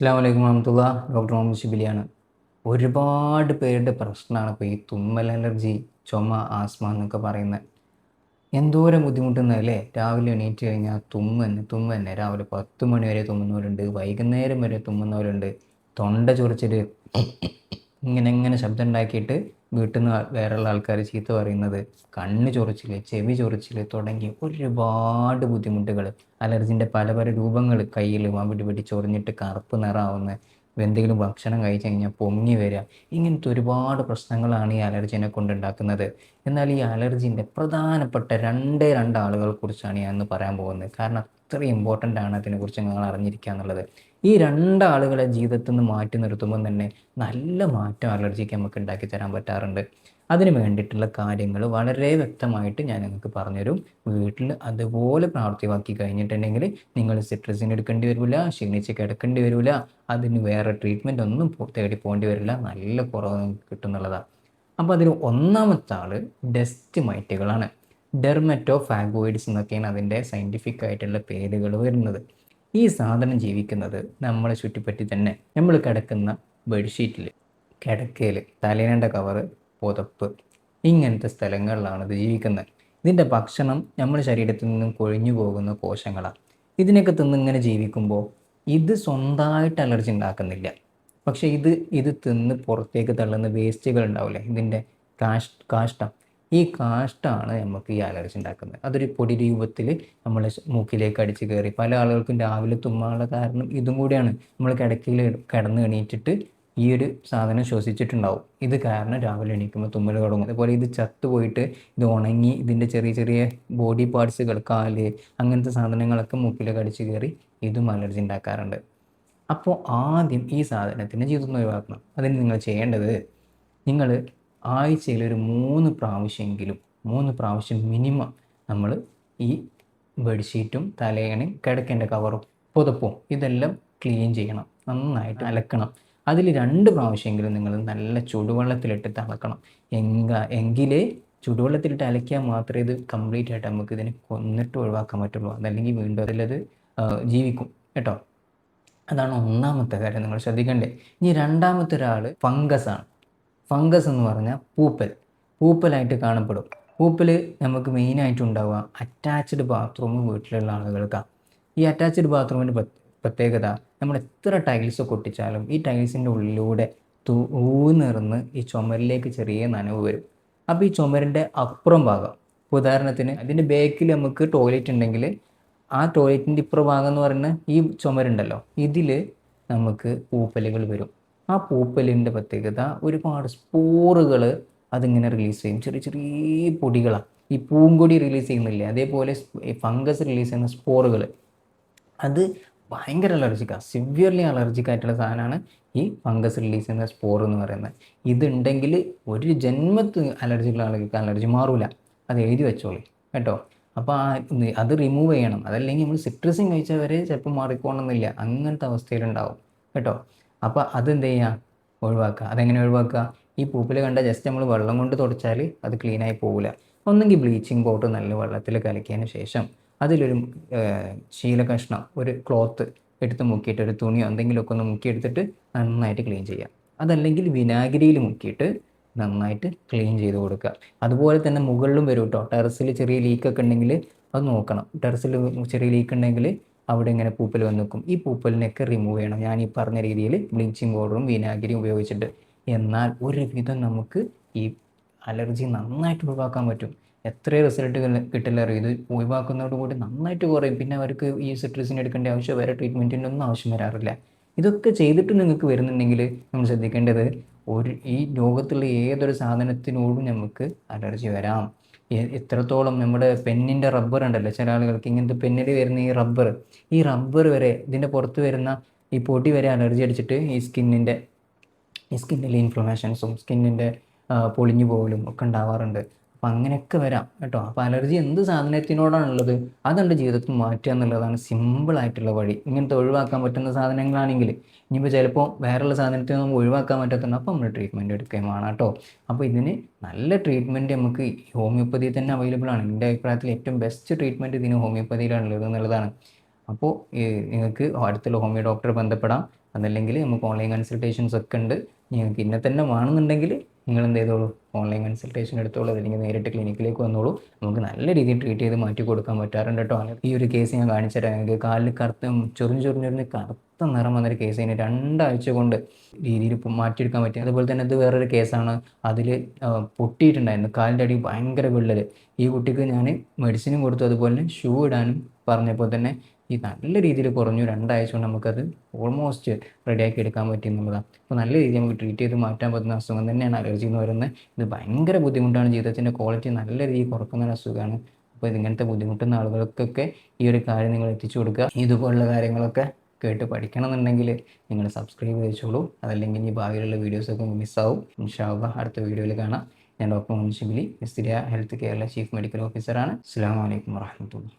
അസ്സലാമു അലൈക്കും വറഹ്മത്തുള്ളാ. ഡോക്ടർ മുഹമ്മദ് ഷിബിലിയാണ്. ഒരുപാട് പേരുടെ പ്രശ്നമാണ് ഇപ്പോൾ ഈ തുമ്മൽ അലർജി, ചുമ, ആസ്മ എന്നൊക്കെ പറയുന്നത്. എന്തോരം ബുദ്ധിമുട്ടുന്നതല്ലേ. രാവിലെ എണീറ്റ് കഴിഞ്ഞാൽ തുമ്മന്നെ. രാവിലെ 10 മണി വരെ തുമ്മുന്നവരുണ്ട്, വൈകുന്നേരം വരെ തുമ്മുന്നവരുണ്ട്. തൊണ്ട ചൊറിച്ചിൽ ഇങ്ങനെ ശബ്ദം ഉണ്ടാക്കിയിട്ട് വീട്ടിൽ നിന്ന് വേറെയുള്ള ആൾക്കാർ ചീത്ത പറയുന്നത്, കണ്ണ് ചൊറിച്ചിൽ, ചെവി ചൊറിച്ചിൽ തുടങ്ങി ഒരുപാട് ബുദ്ധിമുട്ടുകൾ. അലർജിൻ്റെ പല പല രൂപങ്ങൾ, കയ്യിൽ അവിടെ ചൊറിഞ്ഞിട്ട് കറുപ്പ് നിറാവുന്ന, എന്തെങ്കിലും ഭക്ഷണം കഴിച്ച് കഴിഞ്ഞാൽ പൊങ്ങി വരിക, ഇങ്ങനത്തെ ഒരുപാട് പ്രശ്നങ്ങളാണ് ഈ അലർജിനെ കൊണ്ടുണ്ടാക്കുന്നത്. എന്നാൽ ഈ അലർജിൻ്റെ പ്രധാനപ്പെട്ട രണ്ട് ആളുകളെ കുറിച്ചാണ് ഞാൻ ഇന്ന് പറയാൻ പോകുന്നത്. കാരണം അത്രയും ഇമ്പോർട്ടൻ്റ് ആണ് അതിനെക്കുറിച്ച് നിങ്ങൾ അറിഞ്ഞിരിക്കുക എന്നുള്ളത്. ഈ രണ്ടാളുകളെ ജീവിതത്തിൽ നിന്ന് മാറ്റി നിർത്തുമ്പോൾ തന്നെ നല്ല മാറ്റം അലർജിക്ക് നമുക്ക് ഉണ്ടാക്കി തരാൻ പറ്റാറുണ്ട്. അതിന് വേണ്ടിയിട്ടുള്ള കാര്യങ്ങൾ വളരെ വ്യക്തമായിട്ട് ഞാൻ നിങ്ങൾക്ക് പറഞ്ഞുതരും. വീട്ടിൽ അതുപോലെ പ്രാവർത്തികമാക്കി കഴിഞ്ഞിട്ടുണ്ടെങ്കിൽ നിങ്ങൾ സിട്രസിൻ എടുക്കേണ്ടി വരില്ല, ക്ഷീണിച്ച് കിടക്കേണ്ടി വരില്ല, അതിന് വേറെ ട്രീറ്റ്മെൻറ്റ് ഒന്നും തേടി പോകേണ്ടി വരില്ല, നല്ല കുറവ് നിങ്ങൾക്ക് കിട്ടുന്നുള്ളതാണ്. അപ്പോൾ അതിൽ ഒന്നാമത്തെ ആൾ ഡസ്റ്റ് മൈറ്റുകളാണ്. ഡെർമറ്റോഫാഗോയിഡ്സ് എന്നൊക്കെയാണ് അതിൻ്റെ സയൻറ്റിഫിക് ആയിട്ടുള്ള പേരുകൾ വരുന്നത്. ഈ സാധനം ജീവിക്കുന്നത് നമ്മളെ ചുറ്റിപ്പറ്റി തന്നെ. നമ്മൾ കിടക്കുന്ന ബെഡ്ഷീറ്റിൽ, കിടക്കയിൽ, തലേണയുടെ കവറ്, പുതപ്പ്, ഇങ്ങനത്തെ സ്ഥലങ്ങളിലാണ് ഇത് ജീവിക്കുന്നത്. ഇതിൻ്റെ ഭക്ഷണം നമ്മുടെ ശരീരത്തിൽ നിന്നും കൊഴിഞ്ഞു പോകുന്ന കോശങ്ങളാണ്. ഇതിനൊക്കെ തിന്നിങ്ങനെ ജീവിക്കുമ്പോൾ ഇത് സ്വന്തമായിട്ട് അലർജി ഉണ്ടാക്കുന്നില്ല. പക്ഷേ ഇത് തിന്ന് പുറത്തേക്ക് തള്ളുന്ന വേസ്റ്റുകൾ ഉണ്ടാവില്ലേ, ഇതിൻ്റെ കാഷ്ടം, ഈ കാഷ്ടമാണ് നമുക്ക് ഈ അലർജി ഉണ്ടാക്കുന്നത്. അതൊരു പൊടി രൂപത്തിൽ നമ്മളെ മൂക്കിലേക്ക് അടിച്ച് കയറി പല ആളുകൾക്കും രാവിലെ തുമ്മാനുള്ള കാരണം ഇതും കൂടിയാണ്. നമ്മൾ കിടക്കയിൽ കിടന്ന് എണീറ്റിട്ട് ഈ ഒരു സാധനം ശ്വസിച്ചിട്ടുണ്ടാവും. ഇത് കാരണം രാവിലെ എണീക്കുമ്പോൾ തുമ്മൽ തുടങ്ങും. അതുപോലെ ഇത് ചത്തുപോയിട്ട് ഇത് ഉണങ്ങി ഇതിൻ്റെ ചെറിയ ചെറിയ ബോഡി പാർട്സുകൾ, കാല്, അങ്ങനത്തെ സാധനങ്ങളൊക്കെ മൂക്കിലേക്ക് അടിച്ച് കയറി ഇതും അലർജി ഉണ്ടാക്കാറുണ്ട്. അപ്പോൾ ആദ്യം ഈ സാധനത്തിൻ്റെ ജീവിതത്തിൽ നിന്ന് ഒഴിവാക്കണം. അതിന് നിങ്ങൾ ചെയ്യേണ്ടത്, നിങ്ങൾ ആഴ്ചയിൽ ഒരു 3 പ്രാവശ്യം മിനിമം നമ്മൾ ഈ ബെഡ്ഷീറ്റും തലയണയും കിടക്കേണ്ട കവറും പുതപ്പും ഇതെല്ലാം ക്ലീൻ ചെയ്യണം, നന്നായിട്ട് അലക്കണം. അതിൽ 2 പ്രാവശ്യമെങ്കിലും നിങ്ങൾ നല്ല ചുടുവെള്ളത്തിലിട്ട് തിളക്കണം. എങ്കിലേ ചുടുവെള്ളത്തിലിട്ട് അലക്കിയാൽ മാത്രമേ ഇത് കംപ്ലീറ്റ് ആയിട്ട് നമുക്ക് ഇതിനെ കൊന്നിട്ട് ഒഴിവാക്കാൻ പറ്റുള്ളൂ. അതല്ലെങ്കിൽ വീണ്ടും അതിലത് ജീവിക്കും കേട്ടോ. അതാണ് ഒന്നാമത്തെ കാര്യം നിങ്ങൾ ശ്രദ്ധിക്കേണ്ടേ. ഇനി രണ്ടാമത്തെ ഒരാൾ ഫംഗസാണ്. ഫംഗസ് എന്ന് പറഞ്ഞാൽ പൂപ്പലായിട്ട് കാണപ്പെടും. പൂപ്പൽ നമുക്ക് മെയിനായിട്ട് ഉണ്ടാവുക അറ്റാച്ച്ഡ് ബാത്റൂം വീട്ടിലുള്ള ആളുകൾക്കാണ്. ഈ അറ്റാച്ച്ഡ് ബാത്റൂമിൻ്റെ പ്രത്യേകത, നമ്മൾ എത്ര ടൈൽസ് ഒട്ടിച്ചാലും ഈ ടൈൽസിൻ്റെ ഉള്ളിലൂടെ ഊന്നിറന്ന് ഈ ചുമരിലേക്ക് ചെറിയ നനവ് വരും. അപ്പോൾ ഈ ചുമരിൻ്റെ അപ്പുറം ഭാഗം, ഉദാഹരണത്തിന് അതിൻ്റെ ബാക്കിൽ നമുക്ക് ടോയ്ലറ്റ് ഉണ്ടെങ്കിൽ ആ ടോയ്ലറ്റിൻ്റെ ഇപ്പുറ ഭാഗം എന്ന് പറയുന്ന ഈ ചുമരുണ്ടല്ലോ, ഇതിൽ നമുക്ക് പൂപ്പലുകൾ വരും. ആ പൂപ്പലിൻ്റെ പ്രത്യേകത, ഒരുപാട് സ്പോറുകൾ അതിങ്ങനെ റിലീസ് ചെയ്യും. ചെറിയ ചെറിയ പൊടികളാണ്. ഈ പൂങ്കൊടി റിലീസ് ചെയ്യുന്നില്ലേ, അതേപോലെ ഫംഗസ് റിലീസ് ചെയ്യുന്ന സ്പോറുകൾ, അത് ഭയങ്കര അലർജിക്കാണ്. സിവിയർലി അലർജിക്കായിട്ടുള്ള സാധനമാണ് ഈ ഫംഗസ് റിലീസ് ചെയ്യുന്ന സ്പോർ എന്ന് പറയുന്നത്. ഇതുണ്ടെങ്കിൽ ഒരു ജന്മത്ത് അലർജിയുള്ള ആളുകൾക്ക് അലർജി മാറൂല. അത് എഴുതി വെച്ചോളി കേട്ടോ. അപ്പോൾ അത് റിമൂവ് ചെയ്യണം. അതല്ലെങ്കിൽ നമ്മൾ സിട്രസിൻ കഴിച്ചാൽ വരെ ചിലപ്പോൾ മാറിക്കോണമെന്നില്ല, അങ്ങനത്തെ അവസ്ഥയിലുണ്ടാവും കേട്ടോ. അപ്പോൾ അതെന്ത് ചെയ്യുക, ഒഴിവാക്കുക. അതെങ്ങനെ ഒഴിവാക്കുക? ഈ പൂപ്പിൽ കണ്ട ജസ്റ്റ് നമ്മൾ വെള്ളം കൊണ്ട് തുടച്ചാൽ അത് ക്ലീനായി പോകില്ല. ഒന്നെങ്കിൽ ബ്ലീച്ചിങ് പൗഡർ നല്ല വെള്ളത്തിൽ കലക്കിയതിന് ശേഷം അതിലൊരു ശീല കഷ്ണം, ഒരു ക്ലോത്ത് എടുത്ത് മുക്കിയിട്ട്, ഒരു തുണിയോ എന്തെങ്കിലുമൊക്കെ ഒന്ന് മുക്കിയെടുത്തിട്ട് നന്നായിട്ട് ക്ലീൻ ചെയ്യാം. അതല്ലെങ്കിൽ വിനാഗിരിയിൽ മുക്കിയിട്ട് നന്നായിട്ട് ക്ലീൻ ചെയ്ത് കൊടുക്കുക. അതുപോലെ തന്നെ മുകളിലും വരും കേട്ടോ. ടെറസിൽ ചെറിയ ലീക്കൊക്കെ ഉണ്ടെങ്കിൽ അത് നോക്കണം. ടെറസിൽ ചെറിയ ലീക്ക് ഉണ്ടെങ്കിൽ അവിടെ ഇങ്ങനെ പൂപ്പൽ വന്ന് നിൽക്കും. ഈ പൂപ്പലിനെയൊക്കെ റിമൂവ് ചെയ്യണം ഞാൻ ഈ പറഞ്ഞ രീതിയിൽ ബ്ലീച്ചിങ് പൗഡറും വിനാഗിരിയും ഉപയോഗിച്ചിട്ട്. എന്നാൽ ഒരുവിധം നമുക്ക് ഈ അലർജി നന്നായിട്ട് ഒഴിവാക്കാൻ പറ്റും. എത്ര റിസൾട്ട് കിട്ടില്ല അറിയും. ഇത് ഒഴിവാക്കുന്നതോടുകൂടി നന്നായിട്ട് കുറയും. പിന്നെ അവർക്ക് ഈ സിട്രസിൻ എടുക്കേണ്ട ആവശ്യം, വേറെ ട്രീറ്റ്മെൻറ്റിൻ്റെ ഒന്നും ആവശ്യം വരാറില്ല. ഇതൊക്കെ ചെയ്തിട്ട് നിങ്ങൾക്ക് വരുന്നുണ്ടെങ്കിൽ നമ്മൾ ശ്രദ്ധിക്കേണ്ടത്, ഈ ലോകത്തുള്ള ഏതൊരു സാധനത്തിനോടും നമുക്ക് അലർജി വരാം. എത്രത്തോളം നമ്മുടെ പെന്നിൻ്റെ റബ്ബർ ഉണ്ടല്ലോ, ചില ആളുകൾക്ക് ഇങ്ങനത്തെ പെന്നിൽ വരുന്ന ഈ റബ്ബർ വരെ, ഇതിൻ്റെ പുറത്ത് വരുന്ന ഈ പൊടി വരെ അലർജി അടിച്ചിട്ട് ഈ സ്കിന്നിലെ ഇൻഫ്ലമേഷൻസും സ്കിന്നിൻ്റെ പൊളിഞ്ഞു പോകലും ഒക്കെ ഉണ്ടാവാറുണ്ട്. അപ്പം അങ്ങനെയൊക്കെ വരാം കേട്ടോ. അപ്പോൾ അലർജി എന്ത് സാധനത്തിനോടാണുള്ളത് അതുണ്ട് ജീവിതത്തിൽ മാറ്റുക എന്നുള്ളതാണ് സിമ്പിളായിട്ടുള്ള വഴി. ഇങ്ങനത്തെ ഒഴിവാക്കാൻ പറ്റുന്ന സാധനങ്ങളാണെങ്കിൽ, ഇനിയിപ്പോൾ ചിലപ്പോൾ വേറെയുള്ള സാധനത്തിൽ നമുക്ക് ഒഴിവാക്കാൻ പറ്റാത്തതുണ്ട്, അപ്പോൾ നമ്മൾ ട്രീറ്റ്മെൻറ്റ് എടുക്കുകയും വേണം കേട്ടോ. അപ്പോൾ ഇതിന് നല്ല ട്രീറ്റ്മെൻറ്റ് നമുക്ക് ഹോമിയോപ്പതിയിൽ തന്നെ അവൈലബിൾ ആണ്. എൻ്റെ അഭിപ്രായത്തിൽ ഏറ്റവും ബെസ്റ്റ് ട്രീറ്റ്മെൻറ്റ് ഇതിന് ഹോമിയോപ്പതിയിലാണുള്ളത് എന്നുള്ളതാണ്. അപ്പോൾ നിങ്ങൾക്ക് അടുത്തുള്ള ഹോമിയോ ഡോക്ടറെ ബന്ധപ്പെടാം. അതല്ലെങ്കിൽ നമുക്ക് ഓൺലൈൻ കൺസൾട്ടേഷൻസ് ഒക്കെ ഉണ്ട്. നിങ്ങൾക്ക് ഇന്നെ തന്നെ വേണമെന്നുണ്ടെങ്കിൽ നിങ്ങൾ എന്ത് ചെയ്തോളൂ, ഓൺലൈൻ കൺസൾട്ടേഷൻ എടുത്തോളൂ, അല്ലെങ്കിൽ നേരിട്ട് ക്ലിനിക്കിലേക്ക് വന്നോളൂ. നമുക്ക് നല്ല രീതിയിൽ ട്രീറ്റ് ചെയ്ത് മാറ്റി കൊടുക്കാൻ പറ്റാറുണ്ട് കേട്ടോ. ഈ ഒരു കേസ് ഞാൻ കാണിച്ചു തരാം. എനിക്ക് കാലിൽ കറുത്ത ചൊറിഞ്ഞ് കറുത്ത നിറം വന്നൊരു കേസ് കഴിഞ്ഞ് 2 ആഴ്ച കൊണ്ട് രീതിയിൽ മാറ്റിയെടുക്കാൻ പറ്റി. അതുപോലെ തന്നെ ഇത് വേറൊരു കേസാണ്. അതിൽ പൊട്ടിയിട്ടുണ്ടായിരുന്നു കാലിൻ്റെ അടി, ഭയങ്കര വിള്ളൽ. ഈ കുട്ടിക്ക് ഞാൻ മെഡിസിനും കൊടുത്തു, അതുപോലെ തന്നെ ഷൂ ഇടാനും പറഞ്ഞപ്പോൾ തന്നെ ഈ നല്ല രീതിയിൽ കുറഞ്ഞു. 2 ആഴ്ച കൊണ്ട് നമുക്കത് ഓൾമോസ്റ്റ് റെഡിയാക്കി എടുക്കാൻ പറ്റി എന്നുള്ളതാണ്. അപ്പോൾ നല്ല രീതിയിൽ നമുക്ക് ട്രീറ്റ് ചെയ്ത് മാറ്റാൻ പറ്റുന്ന അസുഖം തന്നെയാണ് അലർജി എന്ന് പറയുന്നത്. ഇത് ഭയങ്കര ബുദ്ധിമുട്ടാണ്, ജീവിതത്തിൻ്റെ ക്വാളിറ്റി നല്ല രീതിയിൽ കുറക്കുന്ന ഒരു അസുഖമാണ്. അപ്പോൾ ഇതിങ്ങനത്തെ ബുദ്ധിമുട്ടുന്ന ആളുകൾക്കൊക്കെ ഈ ഒരു കാര്യം നിങ്ങൾ എത്തിച്ചു കൊടുക്കുക. ഇതുപോലുള്ള കാര്യങ്ങളൊക്കെ കേട്ട് പഠിക്കണം എന്നുണ്ടെങ്കിൽ നിങ്ങൾ സബ്സ്ക്രൈബ് ചെയ്തോളൂ. അതല്ലെങ്കിൽ ഈ ഭാവിയിലുള്ള വീഡിയോസൊക്കെ മിസ്സാവും. ഇൻഷാ അല്ലാഹ് അടുത്ത വീഡിയോയിൽ കാണാം. ഞാൻ doctor Muhammad Shibili, Wisteria health കെയറിലെ ചീഫ് മെഡിക്കൽ ഓഫീസറാണ്. അസ്സലാമു അലൈക്കും വറഹ്മത്തുള്ളാഹി.